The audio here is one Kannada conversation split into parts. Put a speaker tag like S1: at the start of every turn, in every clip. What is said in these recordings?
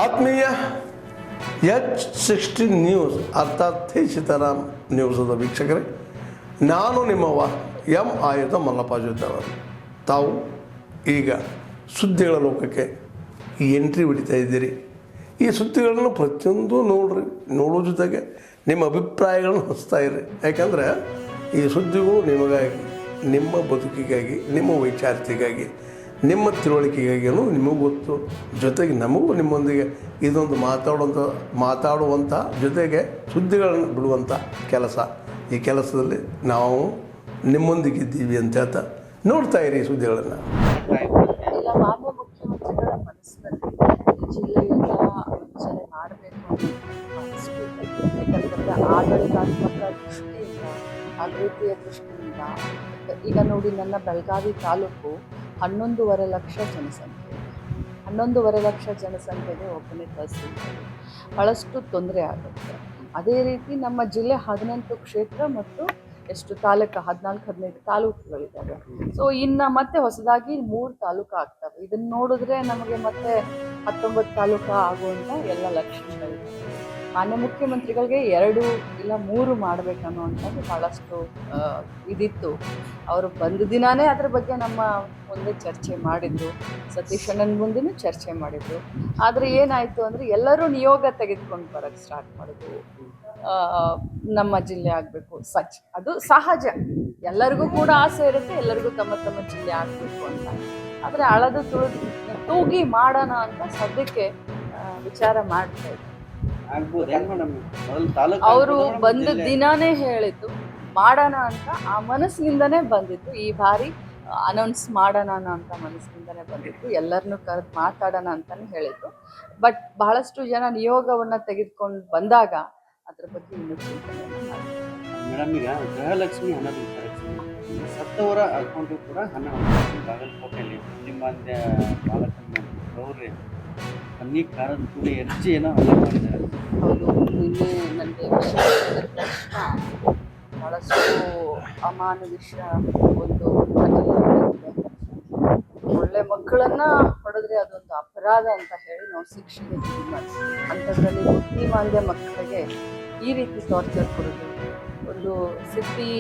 S1: ಆತ್ಮೀಯ H16 ನ್ಯೂಸ್ ಅರ್ಥಾತ್ ತಿ ಸೀತಾರಾಮ್ ನ್ಯೂಸದ ವೀಕ್ಷಕರೇ, ನಾನು ನಿಮ್ಮವ ಎಂ ಆಯುಧ ಮಲ್ಲಪ್ಪ ಜೊತೆಯವರು. ತಾವು ಈಗ ಸುದ್ದಿಗಳ ಲೋಕಕ್ಕೆ ಎಂಟ್ರಿ ಹೊಡಿತಾ ಇದ್ದೀರಿ. ಈ ಸುದ್ದಿಗಳನ್ನು ಪ್ರತಿಯೊಂದು ನೋಡೋ ಜೊತೆಗೆ ನಿಮ್ಮ ಅಭಿಪ್ರಾಯಗಳನ್ನು ಹಂಚ್ತಾ ಇರಿ. ಯಾಕಂದರೆ ಈ ಸುದ್ದಿಗಳು ನಿಮಗಾಗಿ, ನಿಮ್ಮ ಬದುಕಿಗಾಗಿ, ನಿಮ್ಮ ವೈಚಾರಿಕೆಗಾಗಿ, ನಿಮ್ಮ ತಿಳುವಳಿಕೆಗಾಗಿಯೂ ನಿಮಗೂ ಗೊತ್ತು. ಜೊತೆಗೆ ನಮಗೂ ನಿಮ್ಮೊಂದಿಗೆ ಇದೊಂದು ಮಾತಾಡುವಂಥ ಜೊತೆಗೆ ಸುದ್ದಿಗಳನ್ನು ಬಿಡುವಂಥ ಕೆಲಸ. ಈ ಕೆಲಸದಲ್ಲಿ ನಾವು ನಿಮ್ಮೊಂದಿಗಿದ್ದೀವಿ ಅಂತ ಹೇಳ್ತಾ ನೋಡ್ತಾ ಇರಿ ಈ ಸುದ್ದಿಗಳನ್ನು.
S2: ಇಲ್ಲ, ಮಾನ್ಯ ಮುಖ್ಯಮಂತ್ರಿಗಳ ಮನಸ್ಸಿನಲ್ಲಿ ಈ ಜಿಲ್ಲೆಯನ್ನ ವಿಭಜನೆ ಮಾಡಬೇಕು ಯಾಕಂತಂದ್ರೆ ಆಡಳಿತಾತ್ಮಕ ದೃಷ್ಟಿಯಿಂದ, ಅಭಿವೃದ್ಧಿಯ ದೃಷ್ಟಿಯಿಂದ. ಈಗ ನೋಡಿ, ನನ್ನ ಬೆಳಗಾವಿ ತಾಲೂಕು 11.5 ಲಕ್ಷ ಜನಸಂಖ್ಯೆ. 11.5 ಲಕ್ಷ ಜನಸಂಖ್ಯೆಗೆ ಒಬ್ಬನೇ ತಹಸೀಲ್ದಾರ್, ಭಾಳಷ್ಟು ತೊಂದರೆ ಆಗುತ್ತೆ. ಅದೇ ರೀತಿ ನಮ್ಮ ಜಿಲ್ಲೆ 18 ಕ್ಷೇತ್ರ ಮತ್ತು ಎಷ್ಟು ತಾಲೂಕು, 14-15 ತಾಲೂಕುಗಳಿದ್ದಾವೆ. ಸೊ ಇನ್ನು ಮತ್ತೆ ಹೊಸದಾಗಿ 3 ತಾಲೂಕು ಆಗ್ತವೆ. ಇದನ್ನು ನೋಡಿದ್ರೆ ನಮಗೆ ಮತ್ತೆ 19 ತಾಲೂಕು ಆಗುವಂಥ ಎಲ್ಲ ಲಕ್ಷಣಗಳಿವೆ. ಮಾನ್ಯ ಮುಖ್ಯಮಂತ್ರಿಗಳಿಗೆ 2 ಇಲ್ಲ 3 ಮಾಡಬೇಕನ್ನುವಂಥದ್ದು ಭಾಳಷ್ಟು ಇದಿತ್ತು. ಅವರು ಬಂದ ದಿನಾನೇ ಅದ್ರ ಬಗ್ಗೆ ನಮ್ಮ ಮುಂದೆ ಚರ್ಚೆ ಮಾಡಿದರು, ಸತೀಶ್ ಅಣ್ಣನ ಮುಂದೆನೂ ಚರ್ಚೆ ಮಾಡಿದರು. ಆದರೆ ಏನಾಯಿತು ಅಂದರೆ ಎಲ್ಲರೂ ನಿಯೋಗ ತೆಗೆದುಕೊಂಡು ಬರೋಕ್ಕೆ ಸ್ಟಾರ್ಟ್ ಮಾಡಿದ್ರು. ನಮ್ಮ ಜಿಲ್ಲೆ ಆಗಬೇಕು, ಅದು ಸಹಜ, ಎಲ್ಲರಿಗೂ ಕೂಡ ಆಸೆ ಇರುತ್ತೆ, ಎಲ್ಲರಿಗೂ ತಮ್ಮ ತಮ್ಮ ಜಿಲ್ಲೆ ಆಗಬೇಕು ಅಂತ. ಆದರೆ ಅಳದು ತೂಗಿ ಮಾಡೋಣ ಅಂತ ಸದ್ಯಕ್ಕೆ ವಿಚಾರ ಮಾಡ್ತಾ ಇದ್ದಾರೆ. ಅವರು ಬಂದ ದಿನಾನೇ ಹೇಳಿದ್ದು ಮಾಡೋಣ ಅಂತ, ಆ ಮನಸ್ಸಿನಿಂದನೇ ಬಂದಿತ್ತು. ಈ ಬಾರಿ ಅನೌನ್ಸ್ ಮಾಡೋಣ ಅಂತ ಮನಸ್ಸಿನಿಂದನೇ ಬಂದಿತ್ತು. ಎಲ್ಲರನ್ನೂ ಕರೆದು ಮಾತಾಡೋಣ ಅಂತಲೇ ಹೇಳಿದ್ದು. ಬಟ್ ಬಹಳಷ್ಟು ಜನ ನಿಯೋಗವನ್ನು ತೆಗೆದುಕೊಂಡು ಬಂದಾಗ ಅದ್ರ ಬಗ್ಗೆ ಇನ್ನೂ ಚಿಂತನೆಯನ್ನು ಮಾಡ್ತಾರೆ.
S3: ಮೇಡಮ್, ಈಗ ಗೃಹಲಕ್ಷ್ಮಿ ಹಣದ ಸತ್ತವರ ಅಕೌಂಟು ಕೂಡ ಹಣ ಬಾಗಲಕೋಟೆಯಲ್ಲಿ ನಿಮ್ಮ ಬಾಲಕನ ಗೌರಿ ಬನ್ನಿ ಕಾರದ ಕೂಡ ಎರಚಿ ಏನೋ ಹಣ ಮಾಡಿದ್ದಾರೆ.
S2: ಹೌದು, ನಿನ್ನೆ ನನಗೆ ವಿಷಯ ತಿಳಿದ ತಕ್ಷಣ ಭಾಳಷ್ಟು ಅಮಾನುಷ ಒಂದು ಘಟನೆ ನಡೆದಿದೆ. ಒಳ್ಳೆ ಮಕ್ಕಳನ್ನು ಹೊಡೆದ್ರೆ ಅದೊಂದು ಅಪರಾಧ ಅಂತ ಹೇಳಿ ನಾವು ಶಿಕ್ಷೆಗೆ ಇದು ಮಾಡ್ತೀವಿ. ಅಂಥದ್ರಲ್ಲಿ ಬುದ್ಧಿಮಾಂದ್ಯ ಮಕ್ಕಳಿಗೆ ಈ ರೀತಿ ಟಾರ್ಚರ್ ಕೊಡೋದು. ಒಂದು ಸಿಟಿ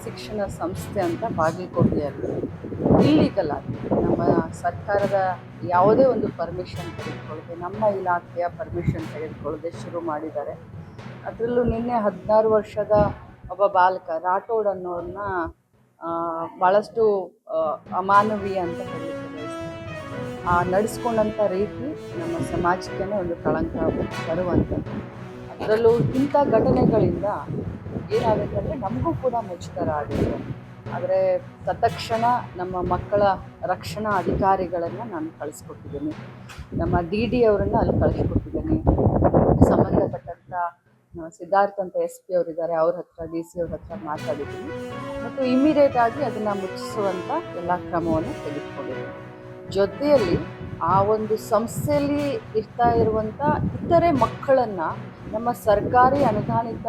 S2: ಶಿಕ್ಷಣ ಸಂಸ್ಥೆ ಅಂತ ಬಾಗಲಕೋಟೆಯಲ್ಲಿ ಇಲ್ಲಿಗಲ್ಲ, ನಮ್ಮ ಸರ್ಕಾರದ ಯಾವುದೇ ಒಂದು ಪರ್ಮಿಷನ್ ತೆಗೆದುಕೊಳ್ಳದೆ, ನಮ್ಮ ಇಲಾಖೆಯ ಪರ್ಮಿಷನ್ ತೆಗೆದುಕೊಳ್ಳದೆ ಶುರು ಮಾಡಿದ್ದಾರೆ. ಅದರಲ್ಲೂ ನಿನ್ನೆ 16 ವರ್ಷದ ಒಬ್ಬ ಬಾಲಕ ರಾಠೋಡ್ ಅನ್ನೋರನ್ನ ಭಾಳಷ್ಟು ಅಮಾನವೀಯ ಅಂತ ಹೇಳಲಿಕ್ಕೆ ಬಯಸ್ತಾರೆ. ನಡೆಸ್ಕೊಂಡಂಥ ರೀತಿ ನಮ್ಮ ಸಮಾಜಕ್ಕೆ ಒಂದು ಕಳಂಕ ಬರುವಂಥದ್ದು. ಅದರಲ್ಲೂ ಇಂಥ ಘಟನೆಗಳಿಂದ ಏನಾಗುತ್ತೆ ಅಂದರೆ ನಮಗೂ ಕೂಡ ಮುಜುಗರ ಆಗುತ್ತೆ. ಆದರೆ ತತ್ಕ್ಷಣ ನಮ್ಮ ಮಕ್ಕಳ ರಕ್ಷಣಾ ಅಧಿಕಾರಿಗಳನ್ನು ನಾನು ಕಳಿಸ್ಕೊಟ್ಟಿದ್ದೀನಿ, ನಮ್ಮ DD ಅವರನ್ನು ಅಲ್ಲಿ ಕಳಿಸ್ಕೊಟ್ಟಿದ್ದೀನಿ. ಸಂಬಂಧಪಟ್ಟಂಥ ಸಿದ್ಧಾರ್ಥ ಅಂತ SP ಅವರಿದ್ದಾರೆ, ಅವ್ರ ಹತ್ರ DC ಅವ್ರ ಹತ್ರ ಮಾತಾಡಿದ್ದೀನಿ ಮತ್ತು ಇಮಿಡಿಯೇಟಾಗಿ ಅದನ್ನು ಮುಚ್ಚಿಸುವಂಥ ಎಲ್ಲ ಕ್ರಮವನ್ನು ತೆಗೆದುಕೊಂಡಿದ್ದೀನಿ. ಜೊತೆಯಲ್ಲಿ ಆ ಒಂದು ಸಂಸ್ಥೆಯಲ್ಲಿ ಇರ್ತಾ ಇರುವಂಥ ಇತರೆ ಮಕ್ಕಳನ್ನು ನಮ್ಮ ಸರ್ಕಾರಿ ಅನುದಾನಿತ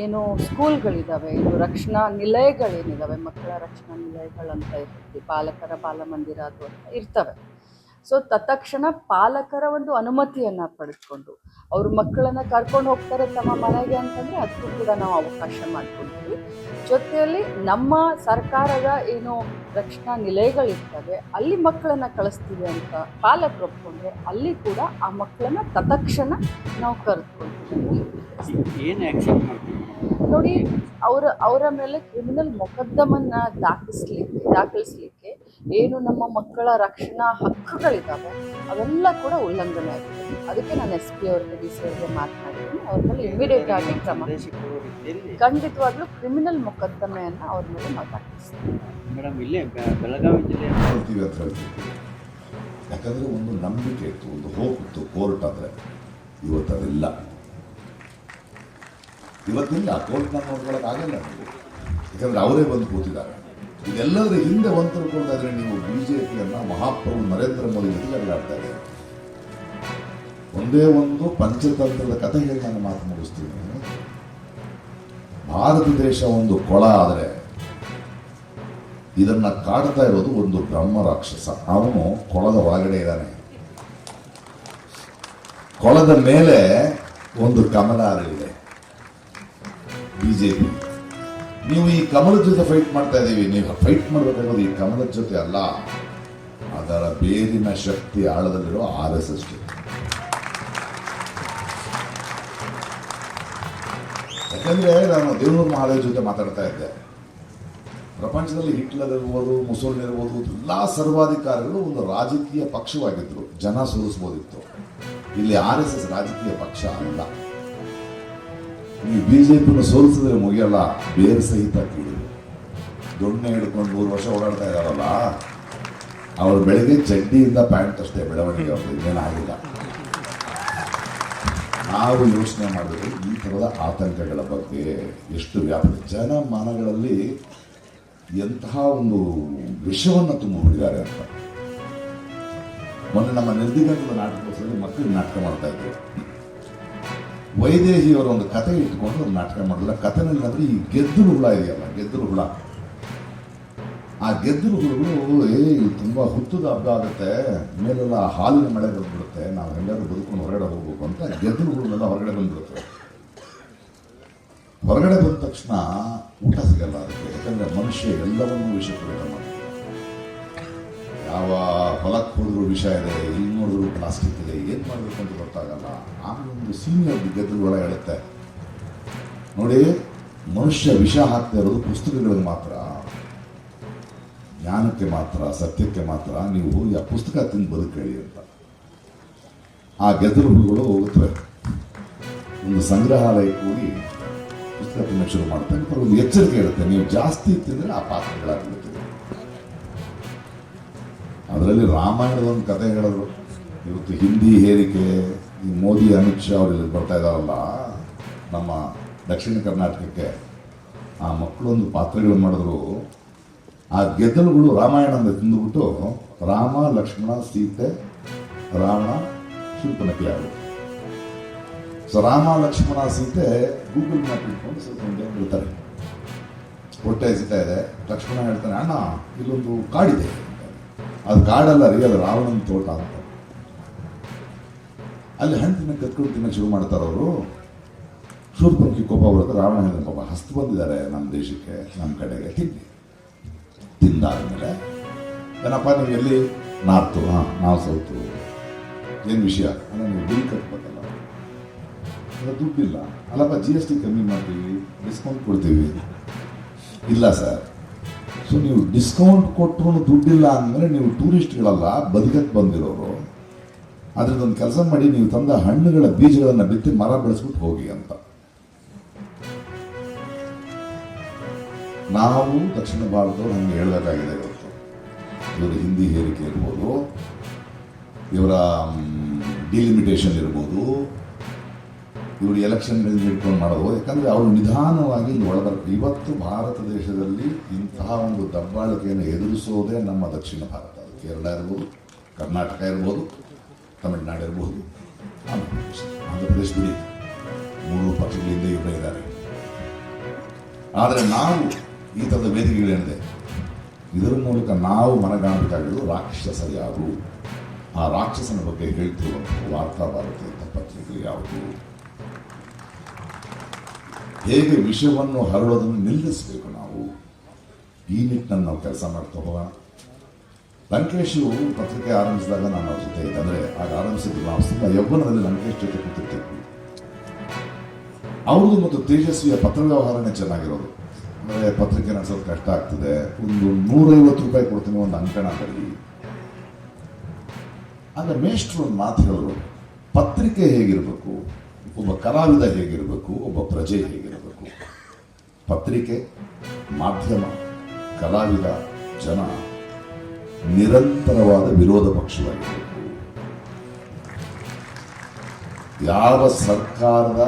S2: ಏನು ಸ್ಕೂಲ್ಗಳಿದ್ದಾವೆ, ಏನು ರಕ್ಷಣಾ ನಿಲಯಗಳೇನಿದ್ದಾವೆ, ಮಕ್ಕಳ ರಕ್ಷಣಾ ನಿಲಯಗಳಂತ ಇರ್ತೀವಿ, ಪಾಲಕರ ಬಾಲಮಂದಿರ ಅದು ಅಂತ ಇರ್ತವೆ. ಸೊ ತತ್ಕ್ಷಣ ಪಾಲಕರ ಒಂದು ಅನುಮತಿಯನ್ನು ಪಡೆದುಕೊಂಡು ಅವ್ರ ಮಕ್ಕಳನ್ನು ಕರ್ಕೊಂಡು ಹೋಗ್ತಾರೆ ತಮ್ಮ ಮನೆಗೆ ಅಂತಂದರೆ ಅದಕ್ಕೂ ಕೂಡ ನಾವು ಅವಕಾಶ ಮಾಡಿಕೊಡ್ತೀವಿ. ಜೊತೆಯಲ್ಲಿ ನಮ್ಮ ಸರ್ಕಾರದ ಏನು ರಕ್ಷಣಾ ನಿಲಯಗಳಿರ್ತವೆ ಅಲ್ಲಿ ಮಕ್ಕಳನ್ನು ಕಳಿಸ್ತೀವಿ ಅಂತ ಪಾಲಕರು ಒಪ್ಕೊಂಡ್ರೆ ಅಲ್ಲಿ ಕೂಡ ಆ ಮಕ್ಕಳನ್ನು ತತ್ಕ್ಷಣ ನಾವು ಕರೆದುಕೊಳ್ತೀವಿ.
S3: ಏನು ಆ್ಯಕ್ಷನ್ ಮಾಡ್ತೀವಿ
S2: ನೋಡಿ, ಅವರ ಮೇಲೆ ಕ್ರಿಮಿನಲ್ ಮೊಕದ್ದಮನ್ನು ದಾಖಲಿಸ್ಲಿಕ್ಕೆ ಏನು ನಮ್ಮ ಮಕ್ಕಳ ರಕ್ಷಣಾ ಹಕ್ಕುಗಳಿದ್ದಾವೆ ಅವೆಲ್ಲ ಕೂಡ ಉಲ್ಲಂಘನೆ ಆಗಿದೆ. ಅದಕ್ಕೆ ನಾನು SP ಅವ್ರಿಗೆ DC ಅವ್ರಿಗೆ ಮಾತನಾಡಿದ್ದೀನಿ. ಅವ್ರ ಮೇಲೆ ಇಮಿಡಿಯೇಟ್ ಆಗಿ ಕ್ರಮ, ಖಂಡಿತವಾಗ್ಲೂ ಕ್ರಿಮಿನಲ್ ಮೊಕದ್ದಮೆಯನ್ನು ಅವ್ರ ಮೇಲೆ ನಾವು ದಾಖಲಿಸ್ತೀವಿ.
S3: ಮೇಡಮ್, ಇಲ್ಲೇ ಬೆಳಗಾವಿ ಜಿಲ್ಲೆ
S4: ನೋಡ್ತೀವಿ ಅಂತ ಹೇಳ್ತೀವಿ. ಯಾಕಂದರೆ ಒಂದು ನಂಬಿಕೆ ಇತ್ತು, ಒಂದು ಹೋಪ್ ಇತ್ತು ಕೋರ್ಟ್ ಆದರೆ. ಇವತ್ತದಿಲ್ಲ. ಇವತ್ತಿಲ್ಲ, ಕೋರ್ಟ್ನ ನೋಡ್ಕೊಳ್ಳೋಕ್ಕಾಗಲ್ಲ ನೀವು, ಯಾಕಂದರೆ ಅವರೇ ಬಂದು ಕೂತಿದ್ದಾರೆ. ಇದೆಲ್ಲದರ ಹಿಂದೆ ಒಂದು ತಿಳ್ಕೊಂಡಾದ್ರೆ ನೀವು BJPಯನ್ನು ಮಹಾಪ್ರಭು ನರೇಂದ್ರ ಮೋದಿ ಜೊತೆ ಜಗಳಾಡ್ತಾ ಇದ್ದಾರೆ. ಒಂದೇ ಒಂದು ಪಂಚತಂತ್ರದ ಕಥೆ ಹೇಳಿ ನಾನು ಮಾತು ಮುಗಿಸ್ತೀನಿ. ಭಾರತ ದೇಶ ಒಂದು ಕೊಳ ಆದರೆ ಇದನ್ನು ಕಾಡ್ತಾ ಇರೋದು ಒಂದು ಬ್ರಹ್ಮ ರಾಕ್ಷಸ. ಅವನು ಕೊಳದ ಒಳಗಡೆ ಇದ್ದಾನೆ. ಕೊಳದ ಮೇಲೆ ಒಂದು ಕಮಲ ಅರಳಿದೆ ಬಿಜೆಪಿ. ನೀವು ಈ ಕಮಲದ ಜೊತೆ ಫೈಟ್ ಮಾಡ್ತಾ ಇದ್ದೀವಿ. ನೀವು ಫೈಟ್ ಮಾಡಬೇಕಾಗೋದು ಈ ಕಮಲದ ಜೊತೆ ಅಲ್ಲ, ಅದರ ಬೇರಿನ ಶಕ್ತಿ ಆಳದಲ್ಲಿರೋ RSS ಜೊತೆ. ಯಾಕಂದ್ರೆ ನಾನು ದೇವನೂರು ಮಹಾದೇವ್ ಜೊತೆ ಮಾತಾಡ್ತಾ ಇದ್ದೆ. ಪ್ರಪಂಚದಲ್ಲಿ ಹಿಟ್ಲರ್ ಇರ್ಬೋದು, ಮುಸೋಲಿನಿ ಇರ್ಬೋದು, ಎಲ್ಲಾ ಸರ್ವಾಧಿಕಾರಿಗಳು ಒಂದು ರಾಜಕೀಯ ಪಕ್ಷವಾಗಿದ್ರು, ಜನ ಸೋಲಿಸಬಹುದಿತ್ತು. ಇಲ್ಲಿ RSS ರಾಜಕೀಯ ಪಕ್ಷ ಅಲ್ಲ. ಈ ಬಿಜೆಪಿನ ಸೋಲಿಸಿದ್ರೆ ಮುಗಿಯಲ್ಲ, ಬೇರೆ ಸಹಿತ ಕೀಳು. ದೊಣ್ಣೆ ಹಿಡ್ಕೊಂಡು 3 ವರ್ಷ ಓಡಾಡ್ತಾ ಇದಾರಲ್ಲ, ಅವರು ಬೆಳಗ್ಗೆ ಚಡ್ಡಿಯಿಂದ ಪ್ಯಾಂಟ್ ಅಷ್ಟೇ ಬೆಳವಣಿಗೆ, ಅವ್ರದ್ದು ಇನ್ನೇನಾಗಿಲ್ಲ. ನಾವು ಯೋಚನೆ ಮಾಡಿದ್ರೆ ಈ ಥರದ ಆತಂಕಗಳ ಬಗ್ಗೆ ಎಷ್ಟು ವ್ಯಾಪಕ ಜನಮಾನಗಳಲ್ಲಿ ಎಂತಹ ಒಂದು ವಿಷವನ್ನು ತುಂಬಿಬಿಟ್ಟಿದ್ದಾರೆ ಅಂತ. ಮೊನ್ನೆ ನಮ್ಮ ನಿರ್ದಿಗಂಟದ ನಾಟಕೋತ್ಸವದಲ್ಲಿ ಮಕ್ಕಳಿಗೆ ನಾಟಕ ಮಾಡ್ತಾ ಇದ್ರು. ವೈದೇಹಿಯವರ ಒಂದು ಕತೆ ಇಟ್ಕೊಂಡು ಒಂದು ನಾಟಕ ಮಾಡಿದ್ರೆ, ಕಥೆನಲ್ಲಿ ಅಂದ್ರೆ ಈ ಗೆದ್ದಲು ಹುಳ ಇದೆಯಲ್ಲ, ಗೆದ್ದಲು ಹುಳ, ಆ ಗೆದ್ದಲು ಹುಳುಗಳು ಇದು ತುಂಬಾ ಹುತ್ತದ ಹಬ್ಬ ಆಗುತ್ತೆ, ಮೇಲೆಲ್ಲ ಹಾಲಿನ ಮಳೆ ಬಂದ್ಬಿಡುತ್ತೆ, ನಾವು ಎಲ್ಲರೂ ಬದುಕೊಂಡು ಹೊರಗಡೆ ಹೋಗ್ಬೇಕು ಅಂತ ಗೆದ್ದಲು ಹುಳುಗಳೆಲ್ಲ ಹೊರಗಡೆ ಬಂದ್ಬಿಡುತ್ತೆ. ಹೊರಗಡೆ ಬಂದ ತಕ್ಷಣ ಊಟ ಸಿಗಲ್ಲ ಅದಕ್ಕೆ, ಯಾಕಂದ್ರೆ ಮನುಷ್ಯ ಎಲ್ಲವನ್ನೂ ವಿಷಪೂರಿತ ಮಾಡ್ತಾರೆ. ಯಾವ ಹೊಲಕ್ಕೆ ಹೋದ್ರು ವಿಷ ಇದೆ, ಇಲ್ಲಿ ನೋಡಿದ್ರು ಪ್ಲಾಸ್ಟಿಕ್ ಇದೆ, ಏನ್ ಮಾಡಬೇಕು ಅಂತ ಗೊತ್ತಾಗಲ್ಲ. ಆಮೇಲೆ ಒಂದು ಸೀನಿಯರ್ ಗೆದ್ದಲುಗಳ ಹೇಳುತ್ತೆ, ನೋಡಿ ಮನುಷ್ಯ ವಿಷ ಹಾಕ್ತಾ ಇರೋದು ಪುಸ್ತಕಗಳಿಗೆ ಮಾತ್ರ, ಜ್ಞಾನಕ್ಕೆ ಮಾತ್ರ, ಸತ್ಯಕ್ಕೆ ಮಾತ್ರ. ನೀವು ಹೋಗಿ ಆ ಪುಸ್ತಕ ತಿಂದು ಬದುಕೇಳಿ ಅಂತ. ಆ ಗೆದ್ದಲುಗಳು ಹೋಗುತ್ತವೆ, ಒಂದು ಸಂಗ್ರಹಾಲಯಕ್ಕೆ ಹೋಗಿ ಪುಸ್ತಕ ತಿನ್ನಕ್ಕೆ ಶುರು ಮಾಡ್ತಾರೆ. ಒಂದು ಎಚ್ಚರಿಕೆ ಇರುತ್ತೆ, ನೀವು ಜಾಸ್ತಿ ತಿಂದರೆ ಆ ಪಾತ್ರಗಳಾಗ್ಬಿಡ್ತೀವಿ. ಅದರಲ್ಲಿ ರಾಮಾಯಣದ ಒಂದು ಕಥೆ ಹೇಳಿದ್ರು. ಇವತ್ತು ಹಿಂದಿ ಹೇರಿಕೆ, ಈ ಮೋದಿ ಅಮಿತ್ ಶಾ ಅವರಲ್ಲಿ ಬರ್ತಾ ಇದ್ದಾರಲ್ಲ ನಮ್ಮ ದಕ್ಷಿಣ ಕರ್ನಾಟಕಕ್ಕೆ, ಆ ಮಕ್ಕಳೊಂದು ಪಾತ್ರಗಳು ಮಾಡಿದ್ರು. ಆ ಗೆದ್ದಲುಗಳು ರಾಮಾಯಣದಿಂದ ತಿಂದುಬಿಟ್ಟು ರಾಮ, ಲಕ್ಷ್ಮಣ, ಸೀತೆ, ರಾವಣ, ಶೂರ್ಪನಖಿ ಆಗೋದು. So Rama, Lakshmana, Seethe Google map ಇಟ್ಕೊಂಡು ಸ್ವಲ್ಪ ಬಿಡ್ತಾರೆ. ಹೊಟ್ಟೆ ಹಸಿತಾ ಇದೆ, ಲಕ್ಷ್ಮಣ ಹೇಳ್ತಾನೆ, ಅಣ್ಣ ಇಲ್ಲೊಂದು ಕಾಡಿದೆ. ಅದು ಕಾಡಲ್ಲ ರೀ, ಅದು ರಾವಣನ ತೋಟ ಅಂತ. ಅಲ್ಲಿ ಹಣ್ಣು ತಿನ್ನಕ್ಕೆ ಕತ್ಕೊಂಡು ತಿನ್ನಕ್ಕೆ ಶುರು ಮಾಡ್ತಾರೆ ಅವರು. ಶೂರ್ಪನಖಿ ಕೋಪ ಬರುತ್ತೆ. ರಾವಣ ಹೇಳಿದ್ರೆ, ಪಾಪ ಹಸ್ತು ಬಂದಿದ್ದಾರೆ ನಮ್ಮ ದೇಶಕ್ಕೆ, ನಮ್ಮ ಕಡೆಗೆ, ತಿನ್ನಿ. ತಿಂದಾದ್ಮೇಲೆ ಏನಪ್ಪ ನೀವು ಎಲ್ಲಿ? ನಾರ್ತು. ನಾವು ಸೌತು. ಏನು ವಿಷಯ? ಅಲ್ಲ ನೀವು ಬಿಲ್ ಕಟ್ಬೇಕಲ್ಲ, ಅಲ್ಲ ದುಡ್ಡಿಲ್ಲ. ಅಲ್ಲಪ್ಪ GST ಕಮ್ಮಿ ಮಾಡ್ತೀವಿ, ಡಿಸ್ಕೌಂಟ್ ಕೊಡ್ತೀವಿ. ಇಲ್ಲ ಸರ್. ಸೊ ನೀವು ಡಿಸ್ಕೌಂಟ್ ಕೊಟ್ಟರು ದುಡ್ಡಿಲ್ಲ ಅಂದಮೇಲೆ ನೀವು ಟೂರಿಸ್ಟ್ಗಳಲ್ಲ, ಬದುಕಕ್ಕೆ ಬಂದಿರೋರು. ಅದ್ರದ್ದೊಂದು ಕೆಲಸ ಮಾಡಿ, ನೀವು ತಂದ ಹಣ್ಣುಗಳ ಬೀಜಗಳನ್ನು ಬಿತ್ತಿ ಮರ ಬೆಳೆಸ್ಬಿಟ್ಟು ಹೋಗಿ ಅಂತ. ನಾವು ದಕ್ಷಿಣ ಭಾರತದವ್ರು ಹಂಗೆ ಹೇಳಬೇಕಾಗಿದೆ ಇವತ್ತು. ಇವರ ಹಿಂದಿ ಹೇರಿಕೆ ಇರ್ಬೋದು, ಇವರ ಡಿಲಿಮಿಟೇಷನ್ ಇರ್ಬೋದು, ಇವರು ಎಲೆಕ್ಷನ್ಗಳನ್ನ ಹಿಡ್ಕೊಂಡು ಮಾಡೋದು. ಯಾಕಂದರೆ ಅವರು ನಿಧಾನವಾಗಿ ಇಲ್ಲಿ ಒಳಬರ್ತಾರೆ. ಇವತ್ತು ಭಾರತ ದೇಶದಲ್ಲಿ ಇಂತಹ ಒಂದು ದಬ್ಬಾಳಿಕೆಯನ್ನು ಎದುರಿಸೋದೇ ನಮ್ಮ ದಕ್ಷಿಣ ಭಾರತ. ಅದು ಕೇರಳ ಇರ್ಬೋದು, ಕರ್ನಾಟಕ ಇರ್ಬೋದು, ತಮಿಳುನಾಡು ಇರ್ಬೋದು, ಆಂಧ್ರ ಪ್ರದೇಶ ಬಿಡಿ, 3 ಪಕ್ಷಗಳಿಂದ ಇವರೇ ಇದ್ದಾರೆ. ಆದರೆ ನಾವು ಈ ಥರದ ವೇದಿಕೆಗಳೇನಿದೆ, ಇದರ ಮೂಲಕ ನಾವು ಮನಗಾಣಬೇಕಾಗಿದ್ದು ರಾಕ್ಷಸರು ಯಾರು, ಆ ರಾಕ್ಷಸನ ಬಗ್ಗೆ ಹೇಳ್ತಿರುವಂಥ ವಾರ್ತಾ ಭಾರತಿ ಅಂತ ಪತ್ರಿಕೆ ಯಾವುದು, ಹೇಗೆ ವಿಷಯವನ್ನು ಹರಡೋದನ್ನು ನಿಲ್ಲಿಸಬೇಕು ನಾವು, ಈ ನಿಟ್ಟಿನಲ್ಲಿ ನಾವು ಕೆಲಸ ಮಾಡ್ತಾ ಹೋಗೋಣ. ಲಂಕೇಶು ಪತ್ರಿಕೆ ಆರಂಭಿಸಿದಾಗ ನಾನು ಅವ್ರ ಜೊತೆ ಇದ್ದೆ. ಅಂದರೆ ಆಗ ಆರಂಭಿಸಿದ್ರು, ನಾವು ತುಂಬ ಯೌವನದಲ್ಲಿ ಲಂಕೇಶ್ ಜೊತೆ ಕೂತಿರ್ತಿದ್ವಿ. ಅವ್ರದ್ದು ಮತ್ತು ತೇಜಸ್ವಿಯ ಪತ್ರ ವ್ಯವಹಾರನೇ ಚೆನ್ನಾಗಿರೋದು. ಅಂದರೆ ಪತ್ರಿಕೆ ನಡೆಸೋದು ಕಷ್ಟ ಆಗ್ತದೆ, ಒಂದು 150 ರೂಪಾಯಿ ಕೊಡ್ತೀನಿ ಒಂದು ಅಂಕಣ ಬರೀ. ಅಂದರೆ ಮೇಷ್ಟ್ರು ಒಂದು ಮಾತು ಹೇಳಿದ್ರು, ಪತ್ರಿಕೆ ಹೇಗಿರಬೇಕು, ಒಬ್ಬ ಕಲಾವಿದ ಹೇಗಿರಬೇಕು, ಒಬ್ಬ ಪ್ರಜೆ ಹೇಗಿರಬೇಕು. ಪತ್ರಿಕೆ, ಮಾಧ್ಯಮ, ಕಲಾವಿದ, ಜನ ನಿರಂತರವಾದ ವಿರೋಧ ಪಕ್ಷವಾಗಿರಬೇಕು. ಯಾವ ಸರ್ಕಾರದ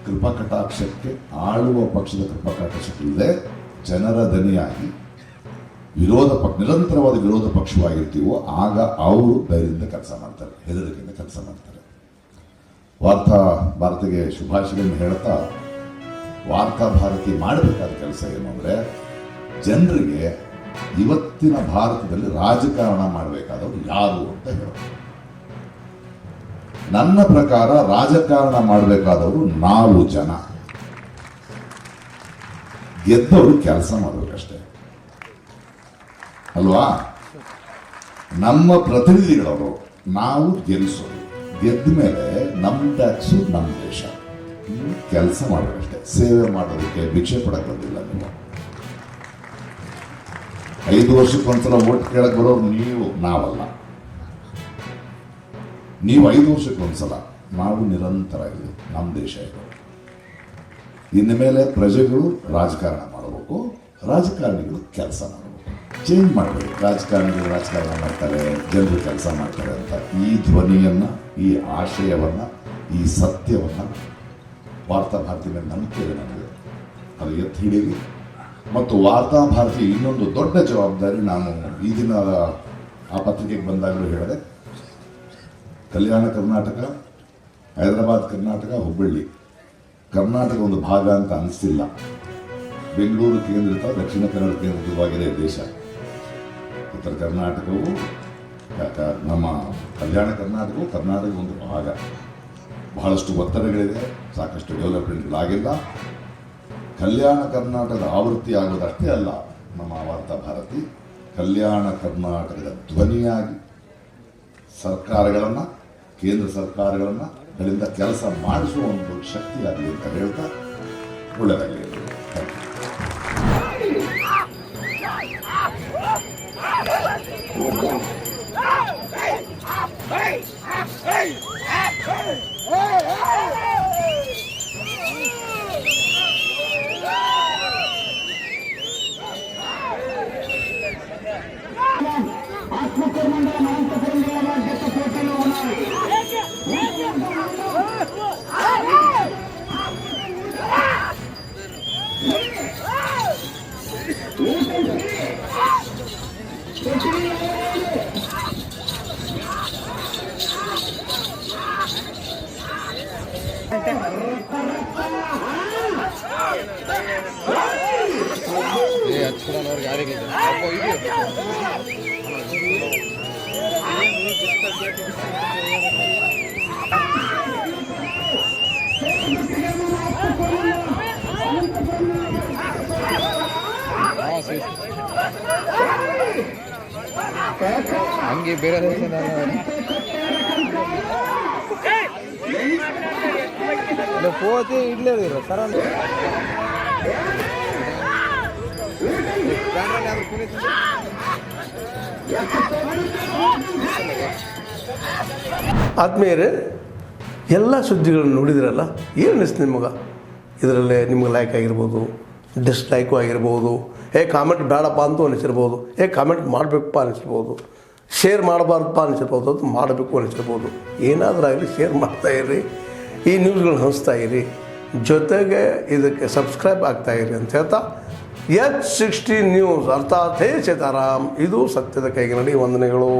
S4: ಕೃಪಕಟಾಕ್ಷಕ್ಕೆ, ಆಳುವ ಪಕ್ಷದ ಕೃಪಕಟಾಕ್ಷಕ್ಕಿಲ್ಲದೆ ಜನರ ದನಿಯಾಗಿ ನಿರಂತರವಾದ ವಿರೋಧ ಪಕ್ಷವಾಗಿರ್ತೀವೋ ಆಗ ಅವರು ಧೈರ್ಯದಿಂದ ಕೆಲಸ ಮಾಡ್ತಾರೆ, ಹೆದರಿಕೆಯಿಂದ ಕೆಲಸ ಮಾಡ್ತಾರೆ. ವಾರ್ತಾ ಭಾರತಿಗೆ ಶುಭಾಶಯಗಳನ್ನು ಹೇಳ್ತಾ, ವಾರ್ತಾ ಭಾರತಿ ಮಾಡಬೇಕಾದ ಕೆಲಸ ಏನು ಅಂದರೆ, ಜನರಿಗೆ ಇವತ್ತಿನ ಭಾರತದಲ್ಲಿ ರಾಜಕಾರಣ ಮಾಡಬೇಕಾದವರು ಯಾರು ಅಂತ ಹೇಳೋದು. ನನ್ನ ಪ್ರಕಾರ ರಾಜಕಾರಣ ಮಾಡಬೇಕಾದವರು ನಾವು ಜನ, ಗೆದ್ದವರು ಕೆಲಸ ಮಾಡಬೇಕಷ್ಟೇ ಅಲ್ವಾ. ನಮ್ಮ ಪ್ರತಿನಿಧಿಗಳವರು, ನಾವು ಗೆಲ್ಲಿಸೋದು, ಗೆದ್ದ ಮೇಲೆ ನಮ್ಮ ಟ್ಯಾಕ್ಸು ನಮ್ಮ ದೇಶ, ಕೆಲಸ ಮಾಡಬೇಕಷ್ಟೇ. ಸೇವೆ ಮಾಡೋದಕ್ಕೆ ಭಿಕ್ಷೆ ಪಡಕ್ಕೆ ಬಂದಿಲ್ಲ ನೀವು. 5 ವರ್ಷಕ್ಕೊಂದ್ಸಲ ಓಟ್ ಕೇಳಕ್ ಬರೋರು ನೀವು, ನಾವಲ್ಲ. ನೀವು 5 ವರ್ಷಕ್ಕೊಂದ್ಸಲ, ನಾವು ನಿರಂತರ ಇಲ್ಲಿ, ನಮ್ಮ ದೇಶ ಇದು. ಇನ್ನು ಮೇಲೆ ಪ್ರಜೆಗಳು ರಾಜಕಾರಣ ಮಾಡಬೇಕು, ರಾಜಕಾರಣಿಗಳು ಕೆಲಸ ಮಾಡಬೇಕು. ಚೇಂಜ್ ಮಾಡಬೇಕು. ರಾಜಕಾರಣಿಗಳು ರಾಜಕಾರಣ ಮಾಡ್ತಾರೆ, ಜನರು ಕೆಲಸ ಮಾಡ್ತಾರೆ ಅಂತ ಈ ಧ್ವನಿಯನ್ನು, ಈ ಆಶಯವನ್ನು, ಈ ಸತ್ಯವನ್ನು ವಾರ್ತಾಭಾರತಿ ಮೇಲೆ ನಂಬಿಕೆ ಇದೆ ನನಗೆ. ಅದು ಎತ್ತಿ ಹಿಡೀಲಿ. ಮತ್ತು ವಾರ್ತಾಭಾರತಿ ಇನ್ನೊಂದು ದೊಡ್ಡ ಜವಾಬ್ದಾರಿ, ನಾನು ಈ ದಿನ ಆ ಪತ್ರಿಕೆಗೆ ಬಂದಾಗಲೂ ಹೇಳಿದೆ, ಕಲ್ಯಾಣ ಕರ್ನಾಟಕ, ಹೈದರಾಬಾದ್ ಕರ್ನಾಟಕ, ಹುಬ್ಬಳ್ಳಿ ಕರ್ನಾಟಕ ಒಂದು ಭಾಗ ಅಂತ ಅನಿಸ್ತಿಲ್ಲ. ಬೆಂಗಳೂರು ಕೇಂದ್ರಿತ, ದಕ್ಷಿಣ ಕನ್ನಡ ಕೇಂದ್ರಿತವಾಗಿದೆ ದೇಶ. ಉತ್ತರ ಕರ್ನಾಟಕವು, ನಮ್ಮ ಕಲ್ಯಾಣ ಕರ್ನಾಟಕವು ಕರ್ನಾಟಕದ ಒಂದು ಭಾಗ. ಬಹಳಷ್ಟು ಒತ್ತಡಗಳಿದೆ, ಸಾಕಷ್ಟು ಡೆವಲಪ್ಮೆಂಟ್ಗಳಾಗಿಲ್ಲ. ಕಲ್ಯಾಣ ಕರ್ನಾಟಕದ ಆವೃತ್ತಿ ಆಗೋದಷ್ಟೇ ಅಲ್ಲ, ನಮ್ಮ ವಾರ್ತಾಭಾರತಿ ಕಲ್ಯಾಣ ಕರ್ನಾಟಕದ ಧ್ವನಿಯಾಗಿ ಸರ್ಕಾರಗಳನ್ನು, ಕೇಂದ್ರ ಸರ್ಕಾರಗಳನ್ನು ಗಳಿಂದ ಕೆಲಸ ಮಾಡಿಸುವ ಒಂದು ಶಕ್ತಿಯಾಗಲಿ ಅಂತ ಹೇಳ್ತಾ ಒಳ್ಳೆಯದಾಗಲಿ.
S5: ಹಂಗೆ ಬೇರೆ ಪೋತಿ ಇಡ್ಲೇದಿರ ಸರ
S1: ಆದ್ಮೇಲೆ ಎಲ್ಲ ಸುದ್ದಿಗಳನ್ನು ನೋಡಿದ್ರಲ್ಲ, ಏನು ಅನಿಸ್ತು ನಿಮಗೆ? ಇದರಲ್ಲೇ ನಿಮ್ಗೆ ಲೈಕ್ ಆಗಿರ್ಬೋದು, ಡಿಸ್ಲೈಕು ಆಗಿರ್ಬೋದು, ಕಾಮೆಂಟ್ ಬೇಡಪ್ಪ ಅಂತೂ ಅನಿಸಿರ್ಬೋದು, ಕಾಮೆಂಟ್ ಮಾಡಬೇಕಪ್ಪ ಅನಿಸಿರ್ಬೋದು, ಶೇರ್ ಮಾಡಬಾರ್ದಪ್ಪ ಅನಿಸಿರ್ಬೋದು, ಅದು ಮಾಡಬೇಕು ಅನಿಸಿರ್ಬೋದು. ಏನಾದರೂ ಆಗಲಿ ಶೇರ್ ಮಾಡ್ತಾಯಿರಿ, ಈ ನ್ಯೂಸ್ಗಳನ್ನ ಹಂಚ್ತಾ ಇರಿ, ಜೊತೆಗೆ ಇದಕ್ಕೆ ಸಬ್ಸ್ಕ್ರೈಬ್ ಆಗ್ತಾಯಿರಿ ಅಂತ ಹೇಳ್ತಾ, H16 ನ್ಯೂಸ್ ಅರ್ಥಾತ್ ಹೇ ಸೀತಾರಾಮ್, ಇದು ಸತ್ಯದ ಕೈಗೆ ನಡಿ. ವಂದನೆಗಳು.